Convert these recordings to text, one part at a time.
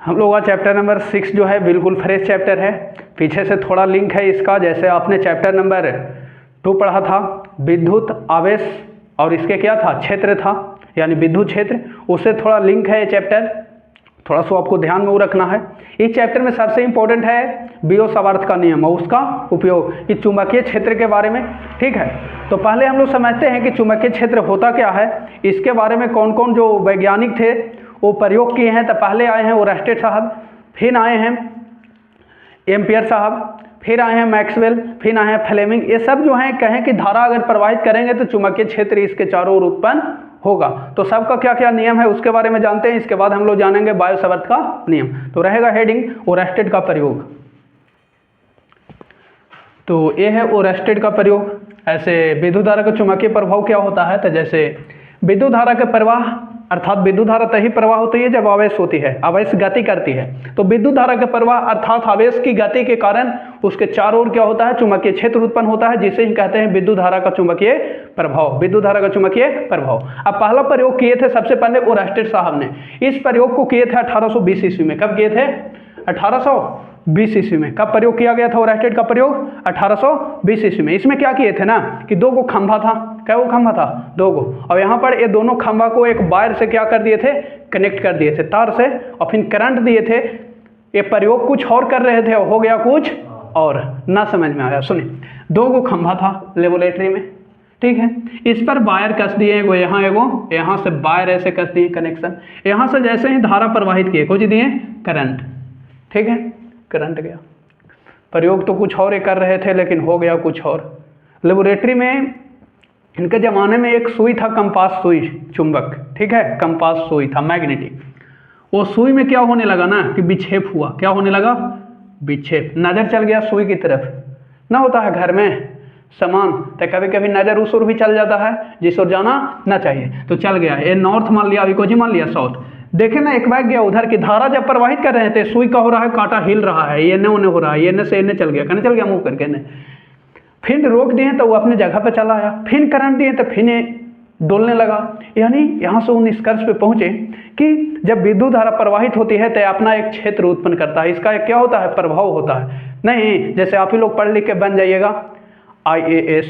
हम लोग का चैप्टर नंबर 6 जो है बिल्कुल फ्रेश चैप्टर है। पीछे से थोड़ा लिंक है इसका, जैसे आपने चैप्टर नंबर 2 पढ़ा था विद्युत आवेश, और इसके क्या था, क्षेत्र था, यानी विद्युत क्षेत्र, उससे थोड़ा लिंक है ये चैप्टर। थोड़ा सा आपको ध्यान में वो रखना है। इस चैप्टर में सबसे इंपॉर्टेंट है बियो-सावर्त का नियम और उसका उपयोग इस चुंबकीय क्षेत्र के बारे में। ठीक है, तो पहले हम लोग समझते हैं कि चुंबकीय क्षेत्र होता क्या है, इसके बारे में कौन कौन जो वैज्ञानिक थे वो प्रयोग किए हैं। तो पहले आए हैं ओरस्टेड साहब, फिर आए हैं एम्पियर साहब, फिर आए हैं मैक्सवेल, फिर आए हैं फ्लेमिंग। ये सब जो हैं कहें कि धारा अगर प्रवाहित करेंगे तो चुंबकीय क्षेत्र इसके चारों ओर उत्पन्न होगा। तो सबका क्या क्या नियम है उसके बारे में जानते हैं। इसके बाद हम लोग जानेंगे बायो-सावर्त का नियम। तो रहेगा हेडिंग ओरस्टेड का प्रयोग। तो ये है ओरस्टेड का प्रयोग। ऐसे विद्युत धारा का चुंबकीय प्रभाव क्या होता है, तो जैसे विद्युत धारा का प्रवाह, अर्थात विद्युत धारा तभी प्रवाह होती है जब आवेश होती है, आवेश गति करती है। तो विद्युत धारा का प्रवाह अर्थात आवेश की गति के कारण उसके चारों ओर क्या होता है, चुंबकीय क्षेत्र उत्पन्न होता है, जिसे हम कहते हैं विद्युत धारा का चुंबकीय प्रभाव। विद्युत धारा का चुंबकीय प्रभाव। अब पहला प्रयोग किए थे सबसे पहले ओरस्टेड साहब ने। इस प्रयोग को किए थे 1820 ईस्वी में। कब किए थे, 1820 ईस्वी में। कब प्रयोग किया गया था ओरस्टेड का प्रयोग, 1820 ईस्वी में। इसमें क्या किए थे ना कि 2 गो खंभा था। क्या वो खंभा था, 2 गो, और यहाँ पर ये दोनों खंभा को एक वायर से क्या कर दिए थे, कनेक्ट कर दिए थे तार से, और फिर करंट दिए थे। ये प्रयोग कुछ और कर रहे थे और हो गया कुछ और, ना समझ में आया। सुनिए, 2 गो खंभा था लेबोरेटरी में, ठीक है, इस पर वायर कस दिए, एगो यहाँ से वायर ऐसे कस दिए कनेक्शन। यहाँ से जैसे ही धारा प्रवाहित किए, कुछ दिए करंट, ठीक है, करंट गया। प्रयोग तो कुछ और कर रहे थे लेकिन हो गया कुछ और। लेबोरेटरी में इनके ज़माने में एक सुई था, कंपास सुई, चुंबक, ठीक है, कंपास सुई था मैग्नेटिक। वो सुई में क्या होने लगा ना कि विक्षेप हुआ। क्या होने लगा, विक्षेप। नज़र चल गया सुई की तरफ, ना होता है घर में सामान, तो कभी कभी नज़र उस ओर भी चल जाता है जिस ओर जाना ना चाहिए, तो चल गया। ये नॉर्थ मान लिया, अभी को जी मान लिया साउथ। देखे ना, एक बैग गया उधर की धारा जब प्रवाहित कर रहे थे, सुई का हो रहा है, कांटा हिल रहा है, ये न उन्हें हो रहा है, ये न से इन्हें चल गया, कहने चल गया मुँह करके ने। फिर रोक दिए तो वो अपने जगह पर चला आया, फिर करंट दिए तो फिर डोलने लगा। यानी यहाँ से उन निष्कर्ष पे पहुंचे कि जब विद्युत धारा प्रवाहित होती है तो अपना एक क्षेत्र उत्पन्न करता है, इसका एक क्या होता है, प्रभाव होता है। नहीं जैसे आप ही लोग पढ़ लिख के बन जाइएगा IAS,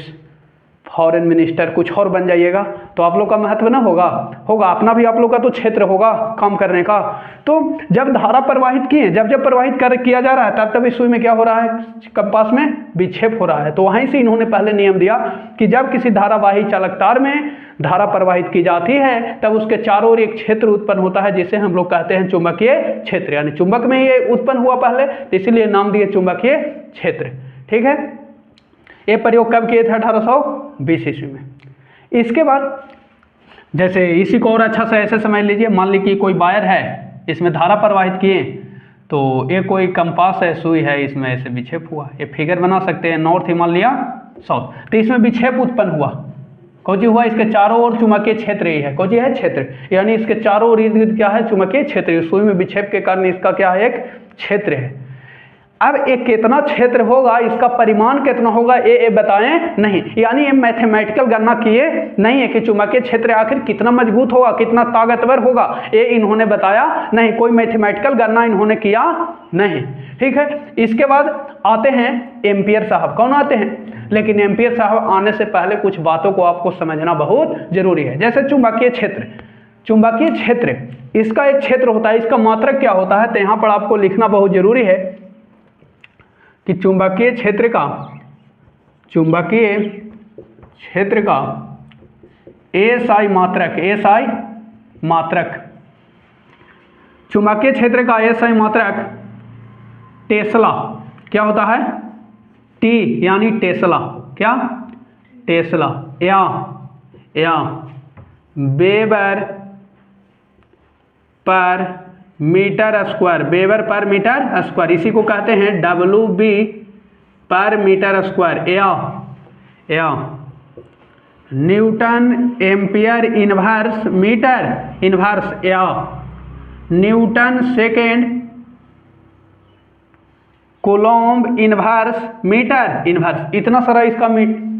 फॉरेन मिनिस्टर, कुछ और बन जाइएगा, तो आप लोग का महत्व ना होगा, अपना भी आप लोग का तो क्षेत्र होगा काम करने का। तो जब धारा प्रवाहित किए, जब प्रवाहित किया जा रहा है, तब इस सुई में क्या हो रहा है, कंपास में विक्षेप हो रहा है। तो वहीं से इन्होंने पहले नियम दिया कि जब किसी धारावाही चालक तार में धारा प्रवाहित की जाती है तब उसके चारों ओर एक क्षेत्र उत्पन्न होता है, जिसे हम लोग कहते हैं चुंबकीय क्षेत्र। यानी चुंबक में ये उत्पन्न हुआ पहले, तो इसीलिए नाम दिए चुंबकीय क्षेत्र, ठीक है। ये प्रयोग कब किए थे, 1820 ईस्वी में। इसके बाद जैसे इसी को और अच्छा से ऐसे समझ लीजिए, मान लीजिए कोई वायर है, इसमें धारा प्रवाहित किए, तो ये कोई कंपास है, सुई है, इसमें ऐसे विक्षेप हुआ। ये फिगर बना सकते हैं, नॉर्थ मान लिया साउथ, तो इसमें विक्षेप उत्पन्न हुआ। कौन हुआ, इसके चारों ओर चुंबकीय क्षेत्र ही है, कौन है क्षेत्र, यानी इसके चारों ओर क्या है, चुंबकीय क्षेत्र। सुई में विक्षेप के कारण इसका क्या है, एक क्षेत्र है। अब एक कितना क्षेत्र होगा, इसका परिमाण कितना होगा, ये बताएं नहीं, यानी ये मैथमेटिकल गणना किए नहीं है कि चुंबकीय क्षेत्र आखिर कितना मजबूत होगा, कितना ताकतवर होगा, ये इन्होंने बताया नहीं, कोई मैथमेटिकल गणना इन्होंने किया नहीं, ठीक है। इसके बाद आते हैं एम्पियर साहब। कौन आते हैं, लेकिन एम्पियर साहब आने से पहले कुछ बातों को आपको समझना बहुत जरूरी है। जैसे चुंबकीय क्षेत्र, चुंबकीय क्षेत्र इसका एक क्षेत्र होता है, इसका मात्रक क्या होता है, तो यहाँ पर आपको लिखना बहुत जरूरी है कि चुंबकीय क्षेत्र का SI मात्रक, चुंबकीय क्षेत्र का SI मात्रक टेस्ला, क्या होता है, T यानी टेस्ला, क्या टेस्ला, या weber per metre square, weber per metre square, इसी को कहते हैं WB पर मीटर स्क्वायर, या newton ampere inverse metre inverse, या newton second coulomb inverse metre inverse. इतना सारा इसका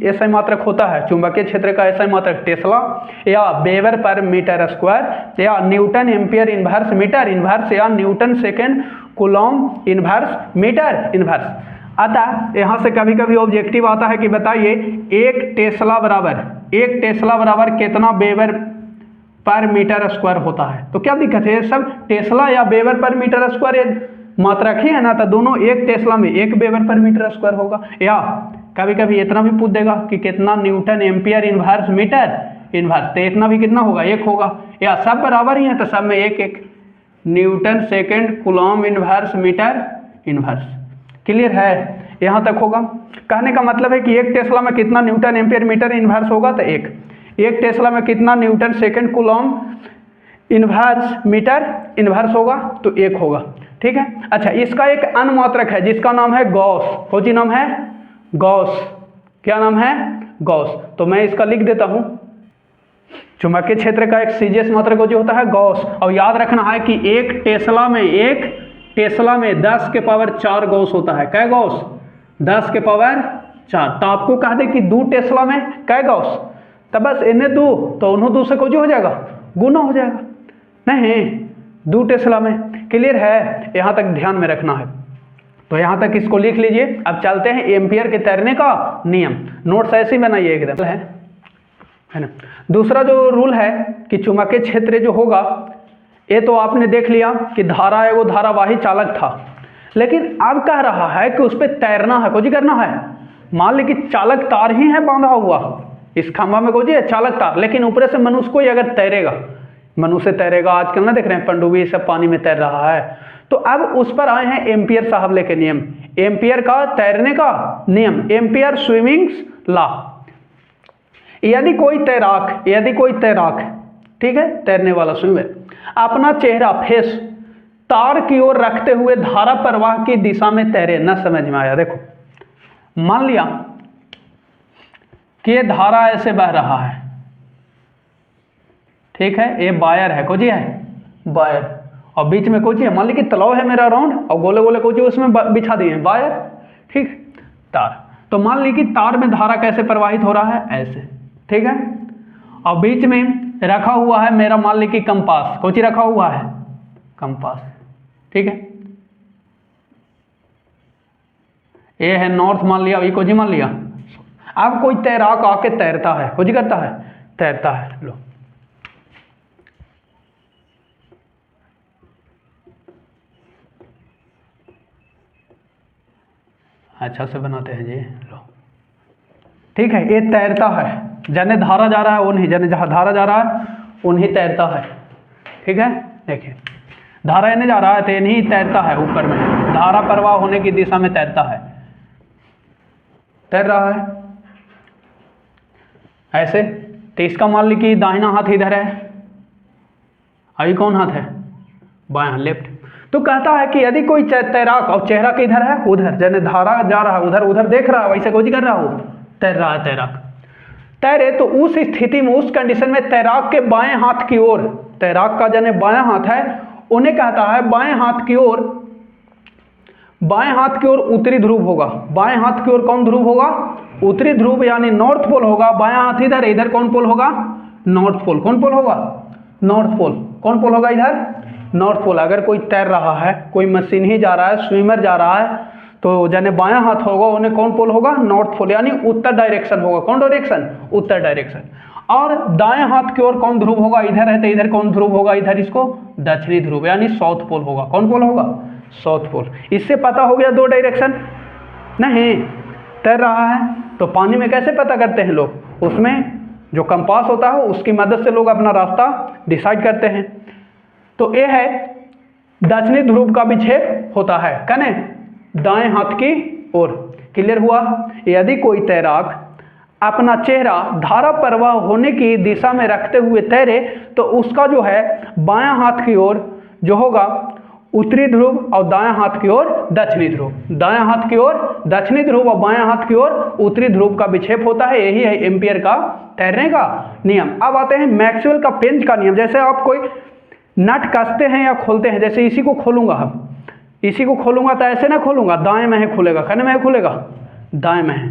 एसआई मात्रक होता है, चुंबकीय क्षेत्र का एसआई मात्रक टेस्ला या वेबर पर मीटर स्क्वायर या newton ampere inverse metre inverse या newton second coulomb inverse metre inverse. अतः यहाँ से कभी कभी ऑब्जेक्टिव आता है कि बताइए एक टेस्ला बराबर कितना वेबर पर मीटर स्क्वायर होता है। तो क्या दिक्कत है, सब टेस्ला या वेबर पर मीटर स्क्वायर मात्रक ही है ना, तो दोनों एक टेस्ला में एक वेबर पर मीटर स्क्वायर होगा। या कभी कभी इतना भी पूछ देगा कि कितना newton ampere inverse metre inverse, तो इतना भी कितना होगा, एक होगा। या सब बराबर ही है तो सब में एक एक, newton second coulomb inverse metre inverse. Clear है, यहाँ तक होगा। कहने का मतलब है कि एक टेस्ला में कितना न्यूटन एम्पियर मीटर इनवर्स होगा, तो एक टेस्ला में कितना newton second coulomb inverse metre inverse होगा, तो एक होगा। ठीक है। अच्छा, इसका एक अन्य मात्रक है जिसका नाम है गॉस। कौन सी नाम है, गॉस। क्या नाम है, गॉस। तो मैं इसका लिख देता हूं, चुंबकीय क्षेत्र का एक सीजीएस मात्रक जो होता है गॉस। और याद रखना है कि एक टेस्ला में 10 के पावर 4 गॉस होता है। कै गॉस, 10 के पावर 4। तो आपको कह दे कि 2 टेस्ला में कै गॉस, तो बस इन्हें 2 तो उन्हों 2 से कुछ हो जाएगा, गुना हो जाएगा। नहीं, 2 टेस्ला में। क्लियर है, यहाँ तक ध्यान में रखना है। तो यहाँ तक इसको लिख लीजिए। अब चलते हैं एम्पियर के तैरने का नियम। नोट्स ऐसे ही बनाइए एकदम, है ना। दूसरा जो रूल है कि चुंबकीय क्षेत्र जो होगा, ये तो आपने देख लिया कि धारा है वो धारावाही चालक था, लेकिन अब कह रहा है कि उस पर तैरना है। कुछ करना है, मान ली कि चालक तार ही है बांधा हुआ इस खंभा में, कुछ है चालक तार, लेकिन ऊपर से मनुष्य कोई अगर तैरेगा, मनुष्य तैरेगा, आजकल ना देख रहे हैं पनडुब्बी सब पानी में तैर रहा है, तो अब उस पर आए हैं एम्पियर साहब लेके नियम, एम्पियर का तैरने का नियम, एम्पियर स्विमिंग्स लॉ। यदि कोई तैराक ठीक है, तैरने वाला स्विमर अपना चेहरा फेस तार की ओर रखते हुए धारा प्रवाह की दिशा में तैरे, न समझ में आया। देखो, मान लिया कि ये धारा ऐसे बह रहा है, ठीक है, ये वायर है, कोजी है वायर, और बीच में कोजी है, मान ली कि तालाब है मेरा राउंड, और गोले गोले कोजी उसमें बिछा दिए वायर, ठीक, तार। तो मान ली कि तार में धारा कैसे प्रवाहित हो रहा है, ऐसे, ठीक है, और बीच में रखा हुआ है मेरा मान ली कि कंपास, कोची रखा हुआ है कंपास, ठीक है, ये है नॉर्थ मान लिया, ये कोजी मान लिया। अब कोई तैराक आके तैरता है, कोजी करता है, तैरता है, लो अच्छा से बनाते हैं जी, लो ठीक है, ये तैरता है, जने धारा जा रहा है वो नहीं, जने जहाँ धारा जा रहा है वो नहीं तैरता है, ठीक है। देखिए, धारा इन्हें जा रहा है तो ये नहीं तैरता है, ऊपर में धारा प्रवाह होने की दिशा में तैरता है, तैर रहा है ऐसे। तो इसका मान ली कि दाहिना हाथ इधर है, अभी कौन हाथ है, बायां हाथ, लेफ्ट। तो कहता है कि यदि कोई तैराक, और चेहरा किधर है, उधर, जने धारा जा रहा है उधर, उधर देख रहा है, वैसे कुछ कर रहा हो, तैर रहा है तैराक, तैरे, तो उस स्थिति में, उस कंडीशन में तैराक के बाएं हाथ की ओर, तैराक का जने बायां हाथ है, उन्हें कहता है बाएं हाथ की ओर, बाएं हाथ की ओर उत्तरी ध्रुव होगा। बाएं हाथ की ओर कौन ध्रुव होगा, उत्तरी ध्रुव, यानी नॉर्थ पोल होगा। बायां हाथ इधर, इधर कौन पोल होगा, नॉर्थ पोल। कौन पोल होगा, नॉर्थ पोल। कौन पोल होगा इधर, नॉर्थ पोल। अगर कोई तैर रहा है, कोई मशीन ही जा रहा है, स्विमर जा रहा है, तो जने बायां हाथ होगा उन्हें कौन पोल होगा, नॉर्थ पोल, यानी उत्तर डायरेक्शन होगा। कौन डायरेक्शन, उत्तर डायरेक्शन। और दाएं हाथ की ओर कौन ध्रुव होगा, इधर है तो इधर कौन ध्रुव होगा, इधर इसको दक्षिणी ध्रुव, यानी साउथ पोल होगा। कौन पोल होगा, साउथ पोल। इससे पता हो गया 2 डायरेक्शन। नहीं तैर रहा है तो पानी में कैसे पता करते हैं लोग, उसमें जो कंपास होता है उसकी मदद से लोग अपना रास्ता डिसाइड करते हैं। तो ये है दक्षिणी ध्रुव का विक्षेप होता है कने दाएं हाथ की ओर। क्लियर हुआ। यदि कोई तैराक अपना चेहरा धारा प्रवाह होने की दिशा में रखते हुए तैरे, तो उसका जो है बायां हाथ की ओर जो होगा उत्तरी ध्रुव, और दायां हाथ की ओर दक्षिणी ध्रुव। दायां हाथ की ओर दक्षिणी ध्रुव और बायां हाथ की ओर उत्तरी ध्रुव का विक्षेप होता है। यही है एम्पियर का तैरने का नियम। अब आते हैं मैक्सवेल का पेंच का नियम। जैसे आप कोई नट कसते हैं या खोलते हैं, जैसे इसी को खोलूंगा, हम इसी को खोलूंगा तो ऐसे ना खोलूंगा, दाएं में है खुलेगा, खाने में है खुलेगा, दाएं में है,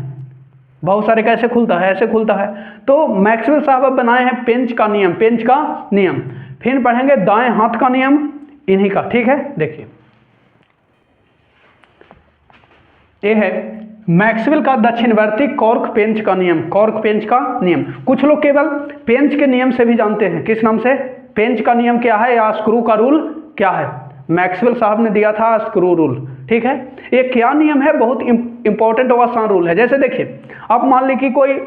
बहुत सारे कैसे खुलता है, ऐसे खुलता है। तो मैक्सवेल साहब बनाए हैं पेंच का नियम, पेंच का नियम। फिर पढ़ेंगे दाएं हाथ का नियम इन्हीं का, ठीक है। देखिए ये है मैक्सवेल का दक्षिणवर्ती कॉर्क पेंच का नियम, कॉर्क पेंच का नियम। कुछ लोग केवल पेंच के नियम से भी जानते हैं। किस नाम से? पेंच का नियम क्या है या स्क्रू का रूल क्या है? मैक्सवेल साहब ने दिया था स्क्रू रूल, ठीक है। ये क्या नियम है? बहुत इंपॉर्टेंट और आसान रूल है। जैसे देखिए अब मान ली कि कोई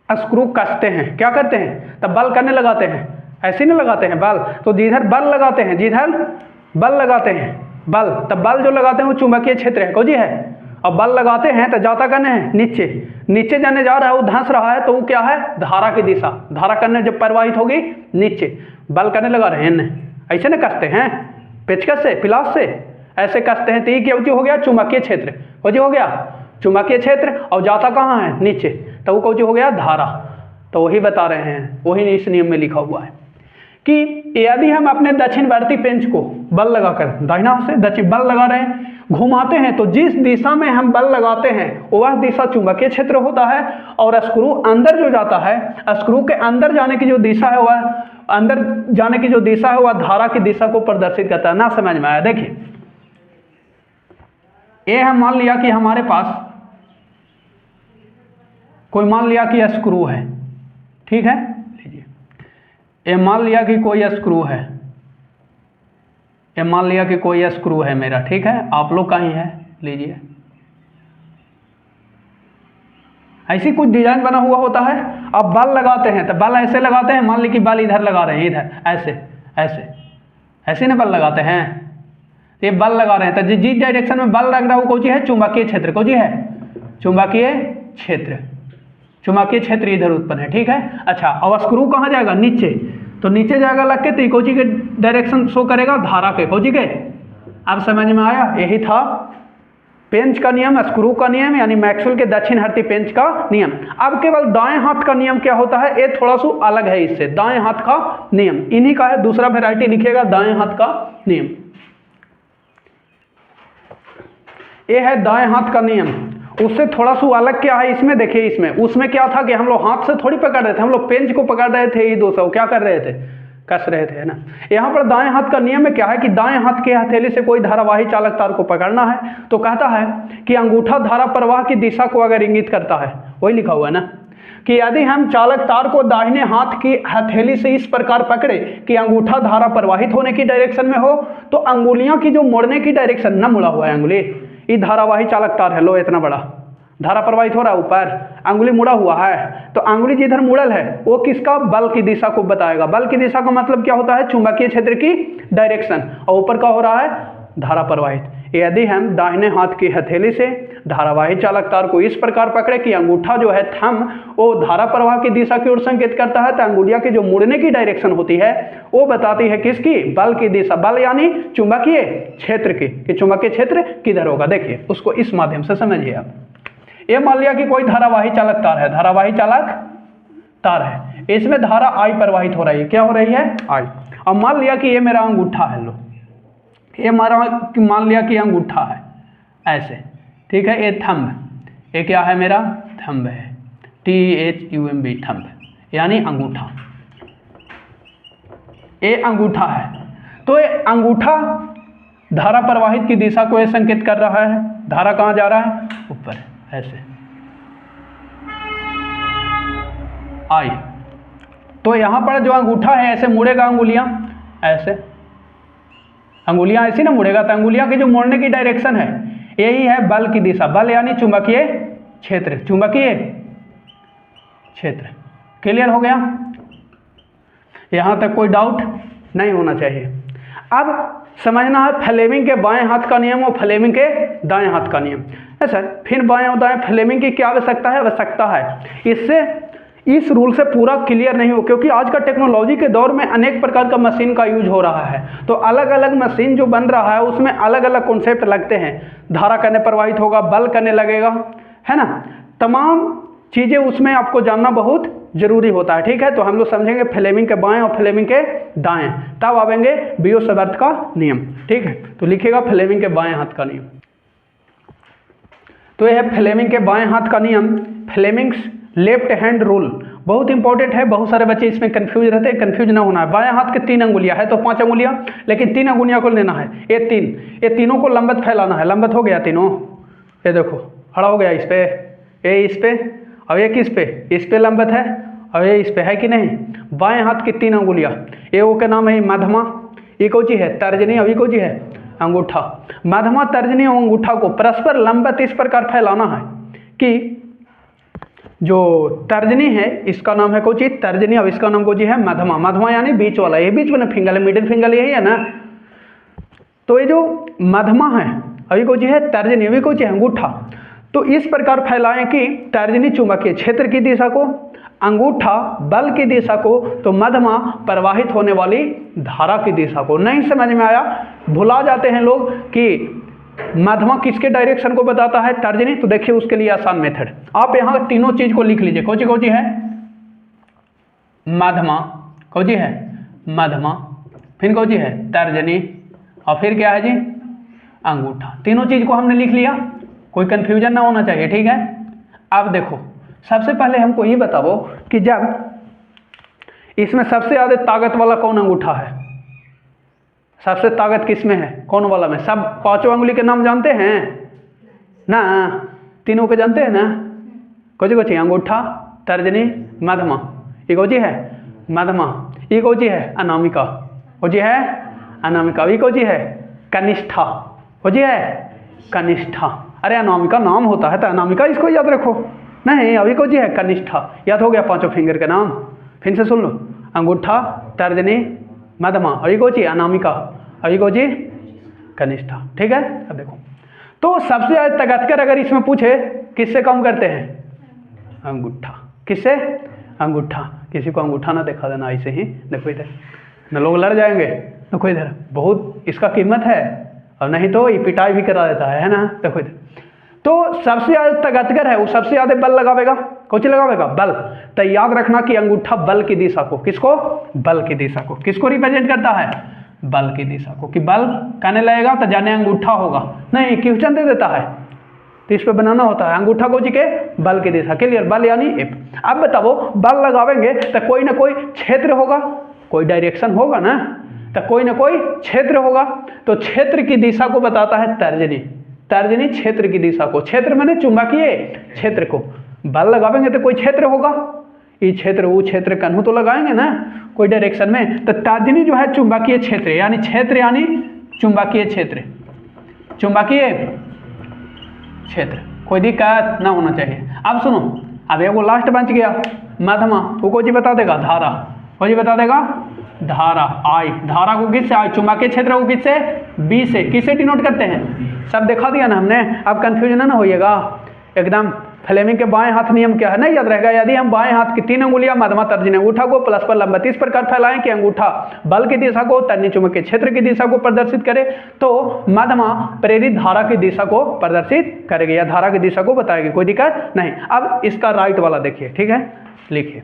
स्क्रू कसते हैं, क्या करते हैं? तब बल करने लगाते हैं, ऐसे नहीं लगाते हैं बल। तो जिधर बल लगाते हैं, जिधर बल लगाते हैं बल, तब बल जो लगाते हैं वो चुंबकीय क्षेत्र है, जी है। अब बल लगाते हैं तो जाता करने हैं नीचे, नीचे जाने जा रहा है, वो धंस रहा है, तो वो क्या है? धारा की दिशा। धारा करने जब प्रवाहित होगी नीचे, बल करने लगा रहे हैं, ऐसे ना कसते हैं पेचकस से, पिलास से ऐसे कसते हैं, तो ये क्या हो गया? चुंबकीय क्षेत्र, हो गया चुंबकीय क्षेत्र। और जाता कहाँ है? नीचे, तो वो कौन हो गया? धारा। तो वही बता रहे हैं, वही इस नियम में लिखा हुआ है कि यदि हम अपने दक्षिणवर्ती पेंच को बल लगाकर दाहिना हाथ से दक्षिण बल लगा रहे हैं, घुमाते हैं, तो जिस दिशा में हम बल लगाते हैं वह दिशा चुंबकीय क्षेत्र होता है। और स्क्रू अंदर जो जाता है, स्क्रू के अंदर जाने की जो दिशा है वह अंदर जाने की जो दिशा है वह धारा की दिशा को प्रदर्शित करता है। ना समझ में आया? देखिए ये हम मान लिया कि हमारे पास कोई मान लिया कि स्क्रू है, ठीक है। लीजिए ये मान लिया कि कोई स्क्रू है, ये मान लिया कि कोई स्क्रू है मेरा, ठीक है। आप लोग का ही है, लीजिए ऐसी कुछ डिजाइन बना हुआ होता है। अब बल लगाते हैं तो बल ऐसे लगाते हैं, मान ली कि बल इधर लगा रहे हैं, इधर ऐसे ऐसे ऐसे ना बल लगाते हैं। ये बल लगा रहे हैं तो जिस डायरेक्शन में बल लग रहा है वो कौन सी है? चुंबकीय क्षेत्र, कौन सी है? चुंबकीय क्षेत्र। चुंबकीय क्षेत्र इधर उत्पन्न है, ठीक है। अच्छा अब स्क्रू कहाँ जाएगा? नीचे। तो नीचे जाएगा लग के तो कोची के डायरेक्शन शो करेगा? धारा के, कोची के। अब समझ में आया? यही था पेंच का नियम, स्क्रू का नियम, यानी मैक्सवेल के दक्षिणवर्ती पेंच का नियम। अब केवल दाएं हाथ का नियम क्या होता है? ये थोड़ा सा अलग है इससे। दाएं हाथ का नियम इन्हीं का है, दूसरा वेराइटी लिखिएगा दाएं हाथ का नियम। ये है दाएं हाथ का नियम। उससे थोड़ा सा अलग क्या है इसमें? देखिए इसमें, उसमें क्या था कि हम लोग हाथ से थोड़ी पकड़ रहे थे, हम लोग पेंच को पकड़ रहे थे, ये दो सौ क्या कर रहे थे? कस रहे थे, है ना। यहाँ पर दाएं हाथ का नियम में क्या है कि दाएं हाथ के हथेली से कोई धारावाही चालक तार को पकड़ना है, तो कहता है कि अंगूठा धारा प्रवाह की दिशा को अगर इंगित करता है, वही लिखा हुआ है ना, कि यदि हम चालक तार को दाहिने हाथ की हथेली से इस प्रकार पकड़े कि अंगूठा धारा प्रवाहित होने की डायरेक्शन में हो, तो अंगुलियों की जो मुड़ने की डायरेक्शन, ना मुड़ा हुआ है अंगुली, ये धारावाही चालक तार है, लो इतना बड़ा धारा प्रवाहित हो रहा है, ऊपर अंगुली मुड़ा हुआ है, तो अंगुली जिधर मुड़ल है वो किसका? बल की दिशा को बताएगा। बल की दिशा का मतलब क्या होता है? चुंबकीय क्षेत्र की डायरेक्शन। और ऊपर का हो रहा है धारा प्रवाहित। यदि हम दाहिने हाथ की हथेली से धारावाही चालक तार को इस प्रकार पकड़े कि अंगूठा जो है थंब वो धारा प्रवाह की दिशा की ओर संकेत करता है, तो अंगुलियां की जो मुड़ने की डायरेक्शन होती है वो बताती है किसकी? बल की दिशा। बल यानी चुंबकीय क्षेत्र की, कि चुंबकीय क्षेत्र किधर होगा। देखिए उसको इस माध्यम से समझिए आप। ये मान लिया कि कोई धारावाही चालक तार है, धारावाही चालक तार है, इसमें धारा आई प्रवाहित हो रही है। क्या हो रही है? आई। अब मान लिया कि ये मेरा अंगूठा है, लो ये मान लिया कि अंगूठा है ऐसे, ठीक है। ये थंब, ये क्या है? मेरा थंब है, THUMB थंब, यानी अंगूठा। ये अंगूठा है, तो ये अंगूठा धारा प्रवाहित की दिशा को ये संकेत कर रहा है। धारा कहाँ जा रहा है? ऊपर, ऐसे आई। तो यहां पर जो अंगूठा है ऐसे मुड़ेगा, अंगुलियां ऐसे, अंगुलियां ऐसी ना मुड़ेगा, तो अंगुलियां की जो मुड़ने की डायरेक्शन है यही है बल की दिशा। बल यानी चुंबकीय क्षेत्र, चुंबकीय क्षेत्र। क्लियर हो गया? यहां तक कोई डाउट नहीं होना चाहिए। अब समझना है फ्लेमिंग के बाएं हाथ का नियम और फ्लेमिंग के दाएं हाथ का नियम। सर फिर बाएं और दाएं फ्लेमिंग की क्या आवश्यकता है? आवश्यकता है इससे इस रूल से पूरा क्लियर नहीं हो, क्योंकि आज का टेक्नोलॉजी के दौर में अनेक प्रकार का मशीन का यूज हो रहा है, तो अलग अलग मशीन जो बन रहा है उसमें अलग अलग कॉन्सेप्ट लगते हैं। धारा करने प्रवाहित होगा, बल करने लगेगा, है ना। तमाम चीज़ें उसमें आपको जानना बहुत जरूरी होता है, ठीक है। तो हम लोग समझेंगे फ्लेमिंग के बाएं और फ्लेमिंग के दाएं, तब आवेंगे बियो-सेवर्ट का नियम, ठीक है। तो लिखिएगा फ्लेमिंग के बाएं हाथ का नियम। तो यह है फ्लेमिंग के बाएं हाथ का नियम। फ्लेमिंग्स लेफ्ट हैंड रूल बहुत इंपॉर्टेंट है। बहुत सारे बच्चे इसमें कंफ्यूज रहते हैं, कंफ्यूज ना होना है। बाएं हाथ के 3 अंगुलियां है तो 5 अंगुलियां, लेकिन 3 अंगुलियां को लेना है। ये तीनों को लंबत फैलाना है। लंबत हो गया तीनों, ये देखो खड़ा हो गया इस पे, ये इस पे, और ये किस पे, इस पे लंबत है, और ये इस पे है कि नहीं। बाएं हाथ की 3 अंगुलियां, ये वो के नाम है मध्यमा, ये कौन सी है तर्जनी, और ये कौन सी है अंगूठा। मध्यमा, तर्जनी और अंगूठा को परस्पर लंबत इस प्रकार फैलाना है कि जो तर्जनी है इसका नाम है कौन सी तर्जनी, और इसका नाम कौन सी है मध्यमा। मध्यमा यानी बीच वाला, ये बीच वाला फिंगर है, मिडिल फिंगर यही है ना। तो ये जो मध्यमा है अभी कौन सी है तर्जनी, अभी कौन सी है अंगूठा। तो इस प्रकार फैलाएं कि तर्जनी चुंबकीय क्षेत्र की दिशा को, अंगूठा बल की दिशा को, तो मध्यमा प्रवाहित होने वाली धारा की दिशा को। नहीं समझ में आया, भुला जाते हैं लोग कि मध्यमा किसके डायरेक्शन को बताता है तर्जनी। तो देखिए उसके लिए आसान मेथड, आप यहाँ तीनों चीज को लिख लीजिए। कौन सी है मध्यमा, कौन सी है मध्यमा, फिर कौन सी है तर्जनी, और फिर क्या है जी अंगूठा। तीनों चीज को हमने लिख लिया, कोई कंफ्यूजन ना होना चाहिए, ठीक है। अब देखो सबसे पहले हमको ये बताओ कि जब इसमें सबसे ज्यादा ताकत वाला कौन अंगूठा है, सबसे ताकत किसमें है, कौन वाला में। सब 5 अंगुली के नाम जानते हैं ना, तीनों के जानते हैं ना। कौन सी अंगूठा, तर्जनी, मध्यमा। ये कौन सी है मध्यमा, ये कौन सी है अनामिका, कौन सी है अनामिका, ये कौन सी है कनिष्ठा, कौन सी है कनिष्ठा। अरे अनामिका नाम होता है तो अनामिका इसको याद रखो, नहीं अभी कौन सी है कनिष्ठा। याद हो गया 5 फिंगर के नाम, फिर से सुन लो, अंगूठा, तर्जनी, मध्यमा, और ये कौन सी अनामिका, और ये कौन सी कनिष्ठा, ठीक है। अब देखो तो सबसे ज्यादा ताकतवर अगर इसमें पूछे किससे कम करते हैं, अंगूठा, किससे अंगूठा। किसी को अंगूठा ना दिखा देना ऐसे ही, देखो इधर न लोग लड़ जाएंगे, देखो इधर बहुत इसका कीमत है, और नहीं तो ये पिटाई भी करा देता है ना। देखो इधर तो सबसे ज्यादा ताकतवर है वो सबसे ज्यादा बल लगावेगा, कौन सी लगावेगा बल। तो याद रखना कि अंगूठा बल की दिशा को, किसको बल की दिशा को, किसको रिप्रेजेंट करता है बल की दिशा को। कि बल कहने लगेगा तो जाने अंगूठा होगा, नहीं क्वेश्चन दे देता है तो इस पे बनाना होता है अंगूठा को जी के बल की दिशा। क्लियर, बल यानी एफ। अब बताओ बल लगावेंगे तो कोई ना कोई क्षेत्र होगा, कोई डायरेक्शन होगा ना, तो कोई ना कोई क्षेत्र होगा। तो क्षेत्र की दिशा को बताता है तर्जनी, तर्जनी क्षेत्र की दिशा को, क्षेत्र माने चुंबकीय क्षेत्र को। बल लगावेंगे तो कोई क्षेत्र होगा, ये क्षेत्र वो क्षेत्र कन्हू तो लगाएंगे ना कोई डायरेक्शन में। तो तर्जनी जो है चुंबकीय क्षेत्र, यानी क्षेत्र यानी चुंबकीय क्षेत्र, चुंबकीय क्षेत्र, कोई दिक्कत ना होना चाहिए। अब सुनो, अब एगो लास्ट बच गया मध्यमा, वो कोई चीज बता देगा धारा, कोई चीज बता देगा धारा आई। धारा को किससे, आई चुंबकीय क्षेत्र को किससे बी से, किससे डिनोट करते हैं, सब दिखा दिया ना हमने। अब कंफ्यूजन ना होइएगा एकदम। फ्लेमिंग के बाएं हाथ नियम क्या है नहीं याद रहेगा। यदि हम बाएं हाथ की 3 अंगुलियां मध्यमा तर्जनी अंगूठा को प्लस पर लंबत इस प्रकार फैलाएं कि अंगूठा बल की दिशा को, तर्जनी चुंबकीय क्षेत्र की दिशा को प्रदर्शित करे, तो मध्यमा प्रेरित धारा की दिशा को प्रदर्शित करेगी या धारा की दिशा को बताएगी, कोई दिक्कत नहीं। अब इसका राइट वाला देखिए, ठीक है, लिखिए।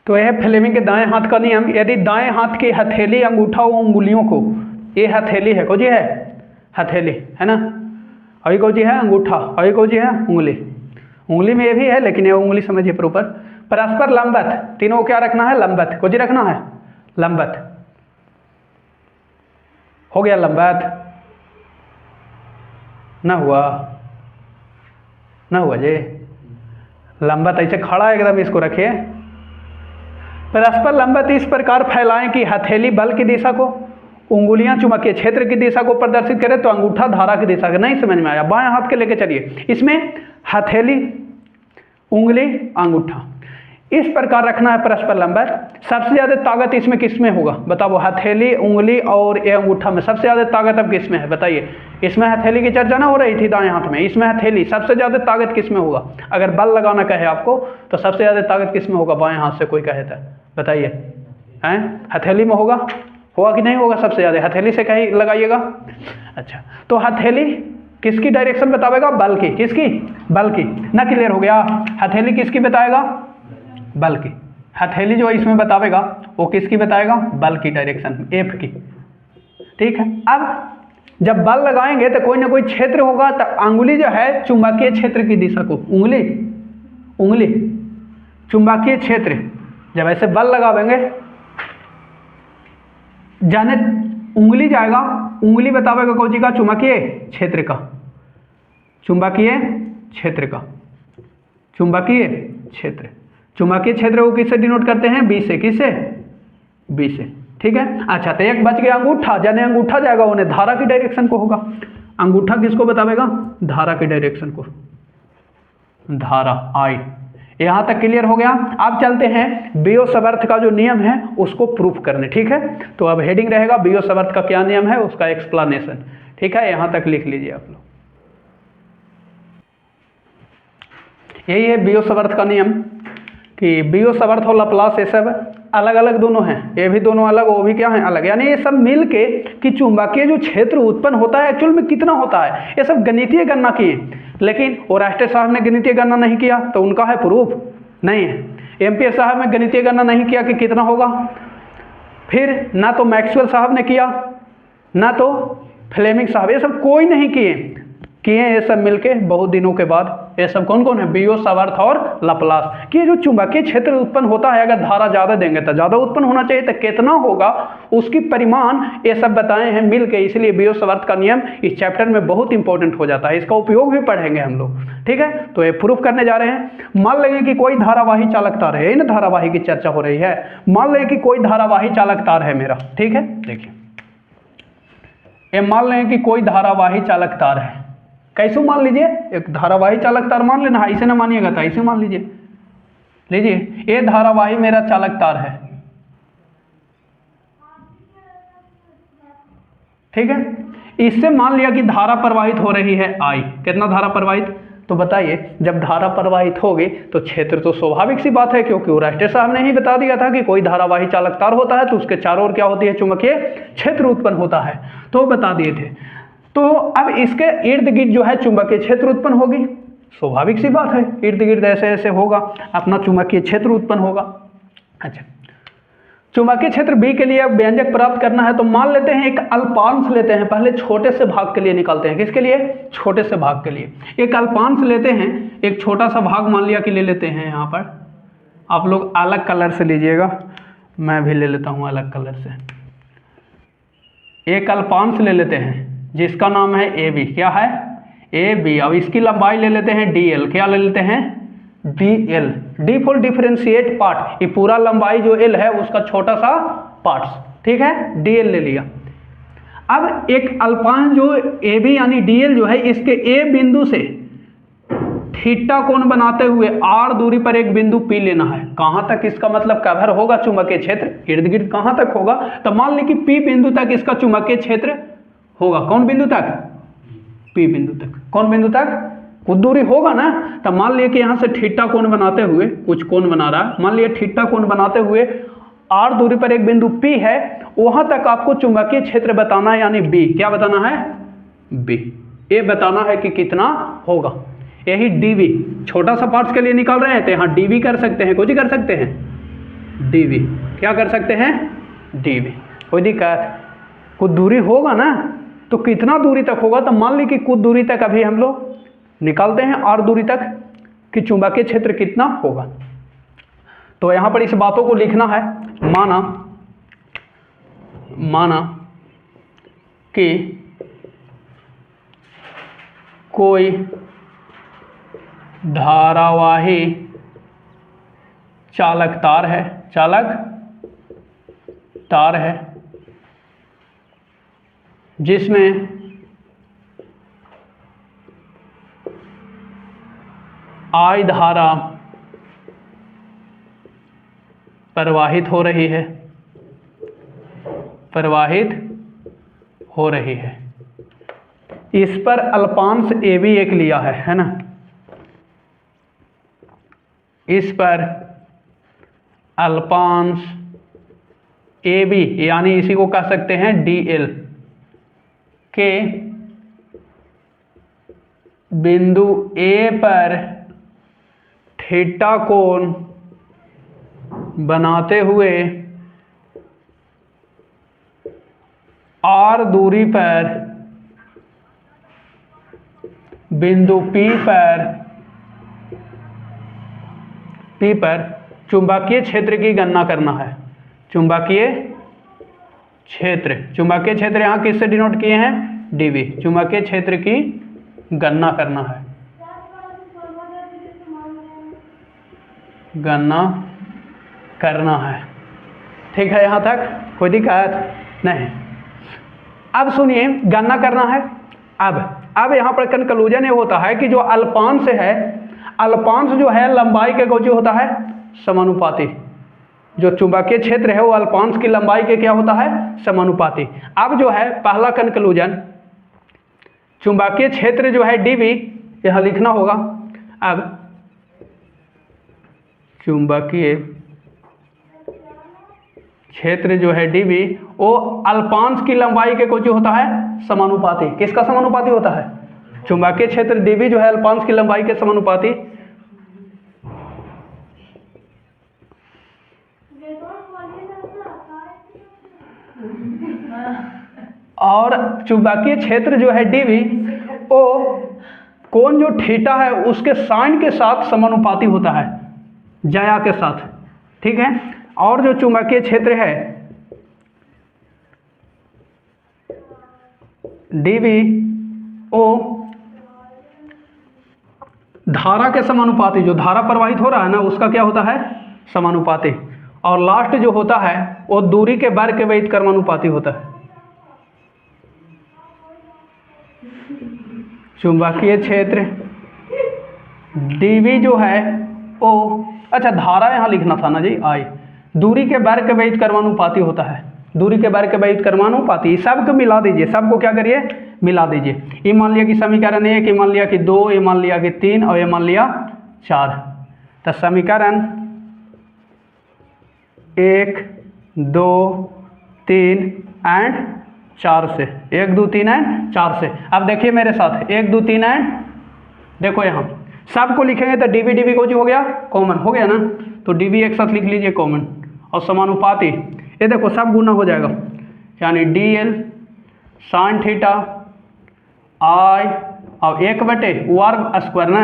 तो यह फ्लेमिंग के दाएं हाथ का नियम, यदि दाएं हाथ की हथेली अंगूठा और उंगलियों को, ये हथेली है, कौन सी है हथेली है ना, और ये कौन सी है अंगूठा, और ये कौन सी है उंगली। उंगली में ये भी है लेकिन ये उंगली समझिए प्रॉपर। परस्पर लंबत, तीनों को क्या रखना है लंबत, कौन सी रखना है लंबत। हो गया लंबत, ना हुआ ना हुआ जी लंबत, ऐसे खड़ा एकदम इसको रखिए। परस्पर लंबत इस प्रकार फैलाएं कि हथेली बल की दिशा को, उंगलियां चुंबकीय क्षेत्र की दिशा को प्रदर्शित करे, तो अंगूठा धारा की दिशा के। नहीं समझ में आया, बाएं हाथ के लेके चलिए। इसमें हथेली, उंगली, अंगूठा इस प्रकार रखना है परस्पर लंबत। सबसे ज्यादा ताकत इसमें किसमें होगा बताओ, हथेली, उंगली और ये अंगूठा में सबसे ज्यादा ताकत अब किसमें है बताइए। इसमें हथेली की चर्चा ना हो रही थी दाएं हाथ में, इसमें हथेली, सबसे ज्यादा ताकत किसमें होगा। अगर बल लगाना कहे आपको तो सबसे ज्यादा ताकत किसमें होगा, बाएं हाथ से कोई कहे तो बताइए, हैं हथेली में होगा कि नहीं होगा, सबसे ज्यादा हथेली से कहीं लगाइएगा। अच्छा, तो हथेली किसकी डायरेक्शन बतावेगा, बल की, किसकी बल की ना। क्लियर हो गया, हथेली किसकी बताएगा बल की। हथेली जो इसमें बतावेगा वो किसकी बताएगा बल की डायरेक्शन, एफ की, ठीक है। अब जब बल लगाएंगे तो कोई ना कोई क्षेत्र होगा, तो अंगुली जो है चुंबकीय क्षेत्र की दिशा को, उंगली चुंबकीय क्षेत्र, जब ऐसे बल लगावेंगे जाने उंगली जाएगा, उंगली बतावेगा कौन सी का, चुंबकीय क्षेत्र का, चुंबकीय क्षेत्र का, चुंबकीय क्षेत्र, चुंबकीय क्षेत्र को किससे डिनोट करते हैं, बी से, किससे, बी से, ठीक है। अच्छा, तो एक बच गया अंगूठा, जाने अंगूठा जाएगा उन्हें धारा की डायरेक्शन को होगा, अंगूठा किसको बतावेगा, धारा की डायरेक्शन को, धारा आई। यहां तक क्लियर हो गया। अब चलते हैं बियो-सवर्थ का जो नियम है उसको प्रूफ करने, ठीक है। तो अब हेडिंग रहेगा बियो-सवर्थ का क्या नियम है, उसका एक्सप्लेनेशन, ठीक है। यहां तक लिख लीजिए आप लोग, यही है बियो-सवर्थ का नियम कि बियो-सवर्थ और लैप्लास ये सब अलग अलग दोनों हैं, ये भी दोनों अलग, वो भी क्या है, अलग, यानी ये सब मिल के कि चुंबकीय जो क्षेत्र उत्पन्न होता है एक्चुअल में कितना होता है, ये सब गणितीय गणना किए, लेकिन ओरास्टे साहब ने गणितीय गणना नहीं किया, तो उनका है प्रूफ नहीं है। एम्पियर साहब ने गणितीय गणना नहीं किया कि कितना होगा, फिर ना तो मैक्सवेल साहब ने किया, ना तो फ्लेमिंग साहब, ये सब कोई नहीं किए ये सब मिलके बहुत दिनों के बाद, ये सब कौन कौन है, बियो-सवर्थ और लैप्लास, कि जो चुंबकीय क्षेत्र उत्पन्न होता है अगर धारा ज़्यादा देंगे तो ज़्यादा उत्पन्न होना चाहिए, तो कितना होगा उसकी परिमाण ये सब बताए हैं मिलके, इसलिए बियो-सवर्थ का नियम इस चैप्टर में बहुत इंपॉर्टेंट हो जाता है, इसका उपयोग भी पढ़ेंगे हम लोग, ठीक है। तो ये प्रूफ करने जा रहे हैं। मान लेंगे कि कोई धारावाही चालक तार है, ना धारावाही की चर्चा हो रही है, मान लें कि कोई धारावाही चालक तार है मेरा, ठीक है। देखिए ये मान लें कि कोई धारावाही चालक तार है, कैसे मान लीजिए, एक धारावाही चालक तार मान लेना, ऐसे ना मानिएगा तो ऐसे मान लीजिए, लीजिए ये धारावाही मेरा चालक तार है, ठीक है। इससे मान लिया कि धारा प्रवाहित हो रही है आई, कितना धारा प्रवाहित, तो बताइए जब धारा प्रवाहित होगी तो क्षेत्र तो स्वाभाविक सी बात है, क्योंकि ओरास्टे साहब ने ही बता दिया था कि कोई धारावाही चालक तार होता है तो उसके चारों ओर क्या होती है, चुंबकीय क्षेत्र उत्पन्न होता है, तो बता दिए थे। तो अब इसके इर्द गिर्द जो है चुंबकीय क्षेत्र उत्पन्न होगी, स्वाभाविक सी बात है, इर्द गिर्द ऐसे ऐसे होगा अपना चुंबकीय क्षेत्र उत्पन्न होगा। अच्छा, चुंबकीय क्षेत्र बी के लिए अब व्यंजक प्राप्त करना है, तो मान लेते हैं एक अल्पांश लेते हैं, पहले छोटे से भाग के लिए निकालते हैं, किसके लिए, छोटे से भाग के लिए एक अल्पांश लेते हैं, एक छोटा सा भाग मान लिया कि ले लेते हैं, यहाँ पर आप लोग अलग कलर से लीजिएगा, मैं भी ले लेता हूँ अलग कलर से, एक अल्पांश ले लेते हैं जिसका नाम है ए बी, क्या है, ए बी। अब इसकी लंबाई ले लेते हैं डी एल, क्या ले लेते हैं, D L, D for differentiate part, ये पूरा लंबाई जो एल है उसका छोटा सा पार्ट्स, ठीक है, डी एल ले लिया। अब एक अल्पांश जो ए बी यानी डी एल जो है, इसके ए बिंदु से थीटा कोण बनाते हुए आर दूरी पर एक बिंदु पी लेना है, कहाँ तक इसका मतलब कवर होगा चुंबकीय क्षेत्र, इर्द गिर्द कहाँ तक होगा, तो मान लें कि पी बिंदु तक इसका चुंबकीय क्षेत्र होगा, कौन बिंदु तक, पी बिंदु तक, कौन बिंदु तक, कुछ दूरी होगा ना, तो मान लिया कि यहाँ से थीटा कोण बनाते हुए, कुछ कोण बना रहा है, मान लिया थीटा कोण बनाते हुए आर दूरी पर एक बिंदु पी है, वहां तक आपको चुंबकीय क्षेत्र बताना है, यानी बी, क्या बताना है, बी, ये बताना है कि कितना होगा, यही डीवी, छोटा सा पार्ट्स के लिए निकाल रहे हैं तो यहाँ डीवी कर सकते हैं, कुछ कर सकते हैं, डीवी, क्या कर सकते हैं, डीवी, कोई दिक्कत, कुछ दूरी होगा ना, तो कितना दूरी तक होगा, तो मान ली कि कुछ दूरी तक अभी हम लोग निकालते हैं, आर दूरी तक कि चुंबकीय क्षेत्र कितना होगा। तो यहां पर इस बातों को लिखना है, माना कि कोई धारावाही चालक तार है जिसमें आई धारा प्रवाहित हो रही है, इस पर अल्पांश ए बी एक लिया है ना, इस पर अल्पांश ए बी यानी इसी को कह सकते हैं डी एल के बिंदु ए पर थीटा कोण बनाते हुए आर दूरी पर बिंदु P पर चुंबकीय क्षेत्र की गणना करना है। चुंबकीय क्षेत्र यहाँ किससे डिनोट किए हैं? dV। चुंबकीय क्षेत्र की गणना करना है, ठीक है। यहाँ तक कोई दिक्कत नहीं। अब सुनिए, गणना करना है। अब यहाँ पर कंक्लूजन ये होता है कि जो अल्पांश है, अल्पांश जो है लंबाई के जो होता है समानुपाती। जो चुंबकीय क्षेत्र है वो अल्पांश की लंबाई के क्या होता है? समानुपाती। अब जो है पहला कंक्लूजन, चुंबकीय क्षेत्र जो है dV, यहाँ लिखना होगा। अब चुंबकीय क्षेत्र जो है dV वो अल्पांश की लंबाई के को जो होता है समानुपाती। किसका समानुपाती होता है? चुंबकीय क्षेत्र dV जो है अल्पांश की लंबाई के समानुपाती। और चुंबकीय क्षेत्र जो है dV वो कोण जो थीटा है उसके साइन के साथ समानुपाती होता है, ज्या के साथ, ठीक है। और जो चुंबकीय क्षेत्र है dV वो धारा के समानुपाती, जो धारा प्रवाहित हो रहा है ना उसका क्या होता है? समानुपाती। और लास्ट जो होता है वो दूरी के वर्ग के व्युत्क्रमानुपाती होता है। चुंबकीय क्षेत्र dV जो है वो, अच्छा धारा यहाँ लिखना था ना जी, I, दूरी के वर्ग के व्युत्क्रमानुपाती होता है। दूरी के वर्ग के व्युत्क्रमानुपाती। सबको मिला दीजिए, सबको क्या करिए? मिला दीजिए। ये मान लिया कि समीकरण 1, ये मान लिया कि 2, ये मान लिया कि 3 और ये मान लिया 4। तो समीकरण 1, 2, 3 एंड 4 से, 1, 2, 3 एंड 4 से। अब देखिए मेरे साथ, 1, 2, 3 एंड, देखो यहाँ सबको लिखेंगे तो dV को जो हो गया कॉमन हो गया ना, तो dV एक साथ लिख लीजिए कॉमन। और समानुपाती, ये देखो सब गुना हो जाएगा, यानी dl साइन थीटा I और 1/r² ना।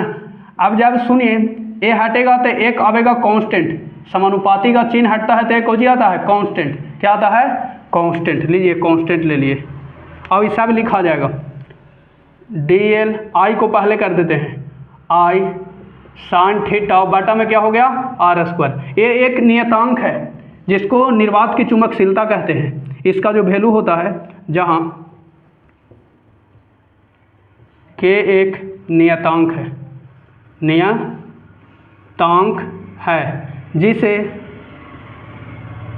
अब जब सुनिए ये हटेगा तो एक आवेगा कांस्टेंट, समानुपाती का चिन्ह हटता है तो एक हो जाता है कांस्टेंट। क्या आता है? कांस्टेंट। लीजिए कांस्टेंट ले लिए, अब ये सब लिखा जाएगा। dl I को पहले कर देते हैं, I साइन थीटा बटा में क्या हो गया? r²। ये एक नियतांक है जिसको निर्वात की चुंबकशीलता कहते हैं। इसका जो वैल्यू होता है, जहाँ k एक नियतांक है, जिसे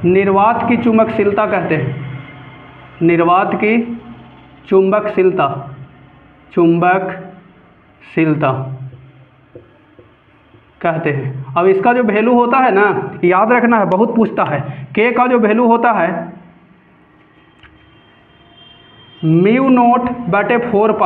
निर्वात की चुंबकशीलता कहते हैं। निर्वात की चुंबकशीलता कहते हैं। अब इसका जो वैल्यू होता है ना, याद रखना है, बहुत पूछता है। k का जो वैल्यू होता है μ0/4π,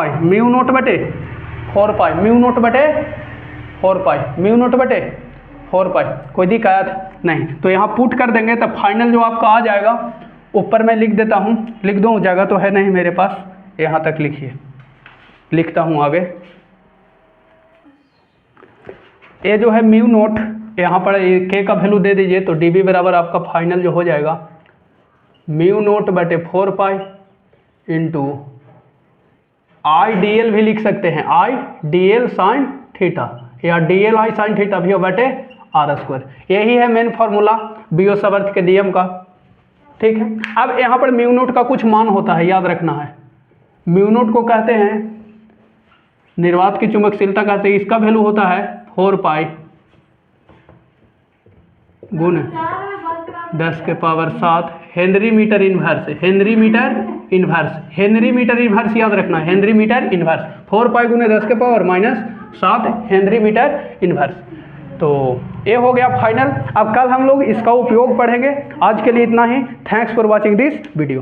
μ0/4π। कोई दिक्कत नहीं। तो यहाँ पुट कर देंगे तो फाइनल जो आपका आ जाएगा, ऊपर मैं लिख देता हूँ, लिख दूँ, जगह तो है नहीं मेरे पास, यहाँ तक लिखिए, लिखता हूँ आगे। ये जो है μ0, यहाँ पर k का वैल्यू दे दीजिए, तो dV बराबर आपका फाइनल जो हो जाएगा μ0/4π इंटू IDL भी लिख सकते हैं, IDL साइन थीटा, या DL I साइन थीटा भी बटे r²। यही है मेन फार्मूला बियो-सावर्त के नियम का, ठीक है। अब यहाँ पर μ0 का कुछ मान होता है, याद रखना है। μ0 को कहते हैं निर्वात की चुंबकशीलता कहते हैं। इसका वैल्यू होता है 4π गुण 10⁷ henry metre inverse. Henry metre inverse याद रखना, हेनरी मीटर इनवर्स। 4π गुने 10⁻⁷ हेनरी मीटर इनवर्स। तो ये हो गया फाइनल। अब कल हम लोग इसका उपयोग पढ़ेंगे। आज के लिए इतना ही। Thanks for watching this video.